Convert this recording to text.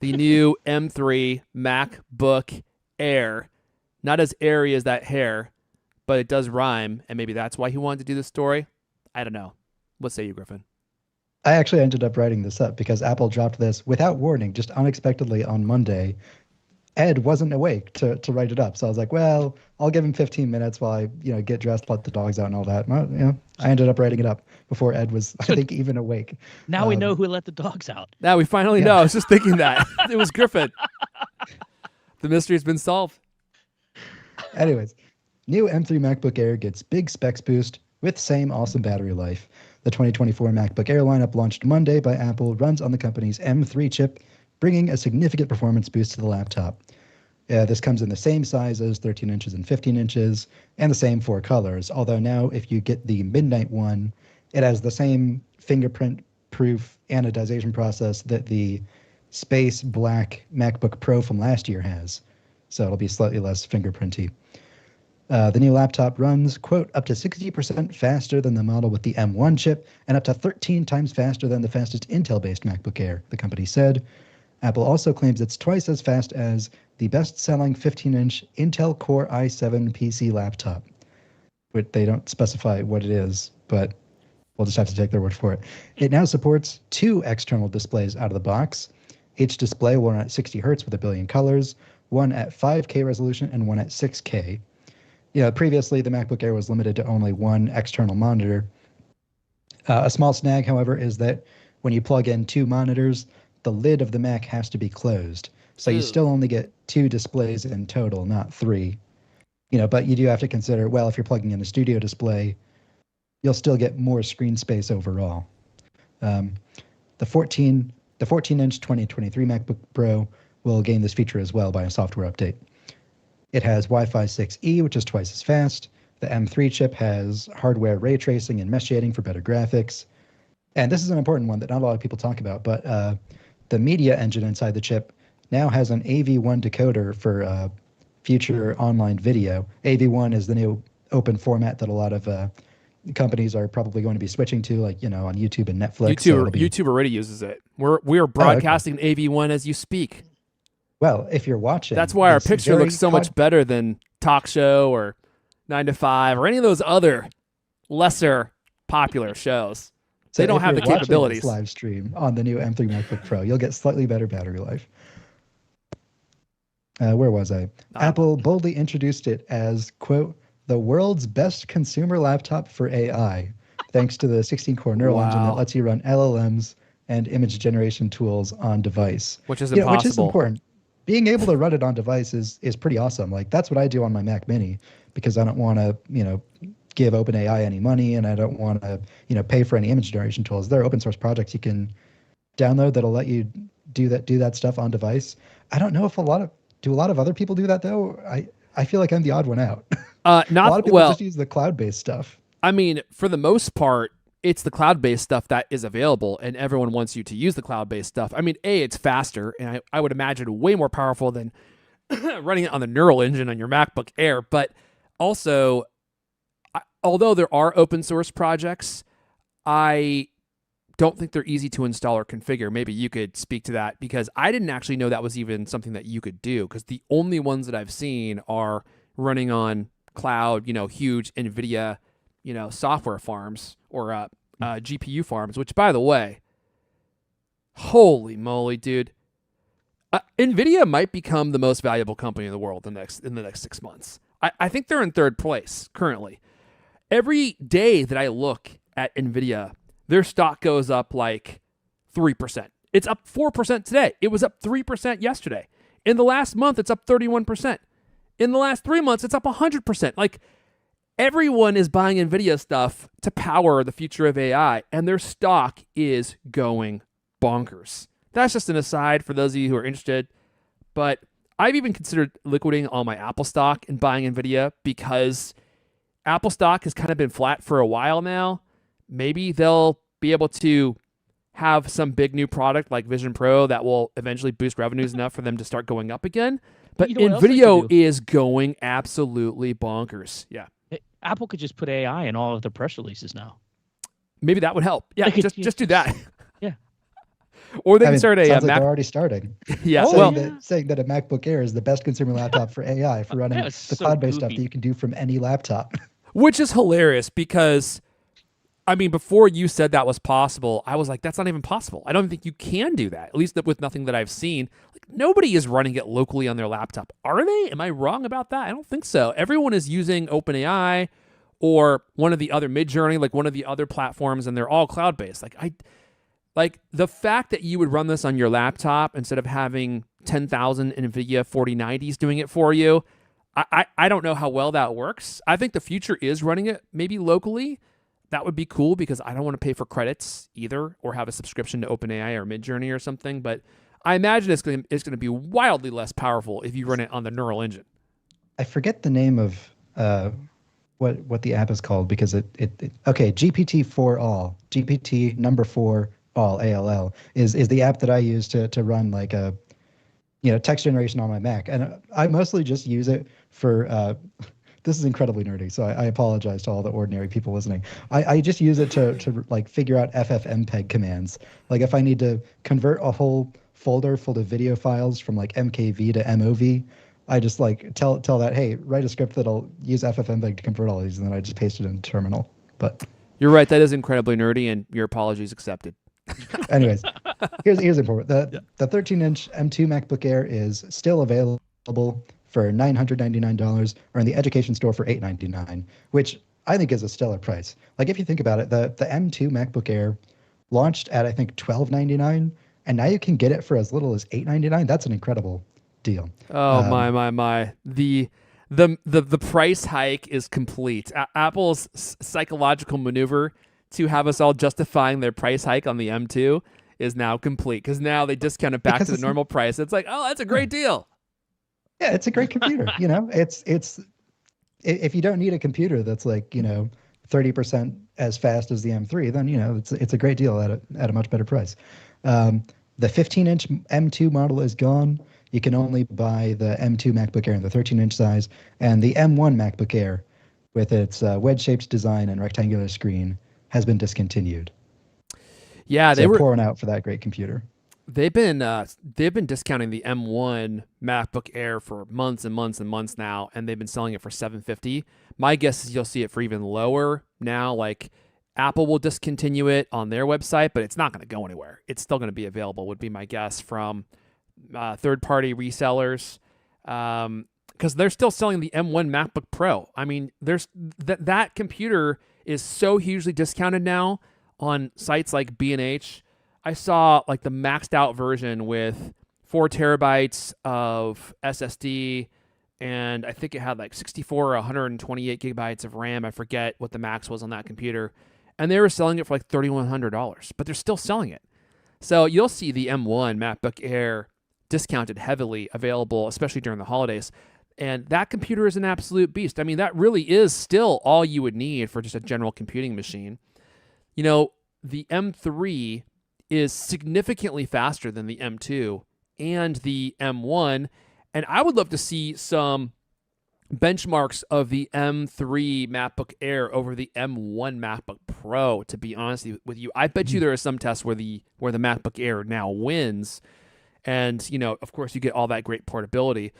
the new M3 MacBook Air. Not as airy as that hair, but it does rhyme, and maybe that's why he wanted to do this story. I don't know. What say you, Griffin? I actually ended up writing this up because Apple dropped this without warning, just unexpectedly on Monday. Ed wasn't awake to write it up. So I was like, well, I'll give him 15 minutes while I, get dressed, let the dogs out and all that. Well, I ended up writing it up before Ed was, I think, even awake. Now we know who let the dogs out. Now we finally know. I was just thinking that. It was Griffin. The mystery's been solved. Anyways, new M3 MacBook Air gets big specs boost with same awesome battery life. The 2024 MacBook Air lineup launched Monday by Apple runs on the company's M3 chip, bringing a significant performance boost to the laptop. This comes in the same sizes, 13 inches and 15 inches, and the same 4 colors, although now if you get the Midnight one, it has the same fingerprint-proof anodization process that the Space Black MacBook Pro from last year has, so it'll be slightly less fingerprinty. The new laptop runs, quote, up to 60% faster than the model with the M1 chip and up to 13 times faster than the fastest Intel-based MacBook Air, the company said. Apple also claims it's twice as fast as the best-selling 15-inch Intel Core i7 PC laptop. But they don't specify what it is, but we'll just have to take their word for it. It now supports 2 external displays out of the box. Each display will run at 60 hertz with a billion colors, one at 5K resolution and one at 6K. Previously, the MacBook Air was limited to only one external monitor. A small snag, however, is that when you plug in 2 monitors, the lid of the Mac has to be closed. So you still only get 2 displays in total, not 3. But you do have to consider, well, if you're plugging in a studio display, you'll still get more screen space overall. The 14-inch 2023 MacBook Pro will gain this feature as well by a software update. It has Wi-Fi 6E, which is twice as fast. The M3 chip has hardware ray tracing and mesh shading for better graphics. And this is an important one that not a lot of people talk about, but the media engine inside the chip now has an AV1 decoder for future online video. AV1 is the new open format that a lot of companies are probably going to be switching to, like, on YouTube and Netflix. YouTube already uses it. We are broadcasting AV1 as you speak. Well, if you're watching, that's why our picture looks so much better than Talk Show or 9 to 5 or any of those other lesser popular shows. So they don't have the capabilities. This live stream on the new M3 MacBook Pro, you'll get slightly better battery life. Where was I? Apple boldly introduced it as, quote, the world's best consumer laptop for AI, thanks to the 16-core neural engine that lets you run LLMs and image generation tools on device. Which is impossible. Which is important. Being able to run it on device is pretty awesome. Like, that's what I do on my Mac Mini, because I don't want to, give OpenAI any money, and I don't want to, pay for any image generation tools. There are open source projects you can download that'll let you do that stuff on device. I don't know if a lot of other people do that though. I feel like I'm the odd one out. Not a lot of people just use the cloud-based stuff. I mean, for the most part, it's the cloud-based stuff that is available, and everyone wants you to use the cloud-based stuff. I mean, it's faster, and I would imagine way more powerful than running it on the neural engine on your MacBook Air. But also, although there are open source projects, I don't think they're easy to install or configure. Maybe you could speak to that, because I didn't actually know that was even something that you could do, because the only ones that I've seen are running on cloud, huge NVIDIA, software farms or GPU farms, which, by the way, holy moly, dude. NVIDIA might become the most valuable company in the world in the next 6 months. I think they're in 3rd place currently. Every day that I look at NVIDIA, their stock goes up like 3%. It's up 4% today. It was up 3% yesterday. In the last month, it's up 31%. In the last 3 months, it's up 100%. Like, everyone is buying NVIDIA stuff to power the future of AI, and their stock is going bonkers. That's just an aside for those of you who are interested. But I've even considered liquidating all my Apple stock and buying NVIDIA, because Apple stock has kind of been flat for a while now. Maybe they'll be able to have some big new product like Vision Pro that will eventually boost revenues enough for them to start going up again. But NVIDIA is going absolutely bonkers. Yeah. Apple could just put AI in all of their press releases now. Maybe that would help. Yeah, just do that. Yeah. Or they I can mean, start a, sounds like Mac. they're already starting. Yeah, Oh, well, yeah. Saying that a MacBook Air is the best consumer laptop for AI for That running was the so cloud-based stuff that goofy. you can do from any laptop. which is hilarious because I mean, before you said that was possible, I was like, that's not even possible. I don't think you can do that, at least with nothing that I've seen. Like, nobody is running it locally on their laptop. Are they? Am I wrong about that? I don't think so. Everyone is using OpenAI or one of the other Midjourney, like one of the other platforms, and they're all cloud based. Like the fact that you would run this on your laptop instead of having 10,000 NVIDIA 4090s doing it for you. I don't know how well that works. I think the future is running it maybe locally. That would be cool because I don't want to pay for credits either or have a subscription to OpenAI or Midjourney or something. But I imagine it's going to be wildly less powerful if you run it on the neural engine. I forget the name of what the app is called because it okay, GPT for all, GPT number 4 all, ALL is the app that I use to run like a text generation on my Mac, and I mostly just use it for this is incredibly nerdy, so I apologize to all the ordinary people listening. I just use it to like figure out FFmpeg commands. Like if I need to convert a whole folder full of video files from like MKV to MOV, I just like tell that, hey, write a script that'll use FFmpeg to convert all these, and then I just paste it in terminal. But You're right. That is incredibly nerdy, and your apologies accepted. anyways, here's important. The 13-inch M2 MacBook Air is still available for $999 or in the education store for $899, which I think is a stellar price. Like if you think about it, the M2 MacBook Air launched at I think $1299, and now you can get it for as little as $899. That's an incredible deal. Oh my. The price hike is complete. Apple's psychological maneuver to have us all justifying their price hike on the M2 is now complete because now they discount it back Because to the normal price. It's like, oh, that's a great deal. Yeah, it's a great computer. It's if you don't need a computer that's like 30% as fast as the M3, then it's a great deal at a much better price. The 15-inch M2 model is gone. You can only buy the M2 MacBook Air in the 13-inch size, and the M1 MacBook Air, with its wedge-shaped design and rectangular screen, has been discontinued. Yeah, So pouring out for that great computer. they've been discounting the M1 MacBook Air for months and months and months now, and they've been selling it for $750. My guess is you'll see it for even lower now. Like Apple will discontinue it on their website, but it's not going to go anywhere. It's still going to be available, would be my guess from third-party resellers, because they're still selling the M1 MacBook Pro. I mean, there's that computer is so hugely discounted now on sites like B&H. I saw like the maxed out version with 4 terabytes of SSD, and I think it had like 64 or 128 gigabytes of RAM. I forget what the max was on that computer, and they were selling it for like $3,100, but they're still selling it. So you'll see the M1 MacBook Air discounted heavily, available, especially during the holidays. And that computer is an absolute beast. I mean, that really is still all you would need for just a general computing machine. The M3 is significantly faster than the M2 and the M1. And I would love to see some benchmarks of the M3 MacBook Air over the M1 MacBook Pro, to be honest with you. I bet you there are some tests where the MacBook Air now wins. And, of course, you get all that great portability.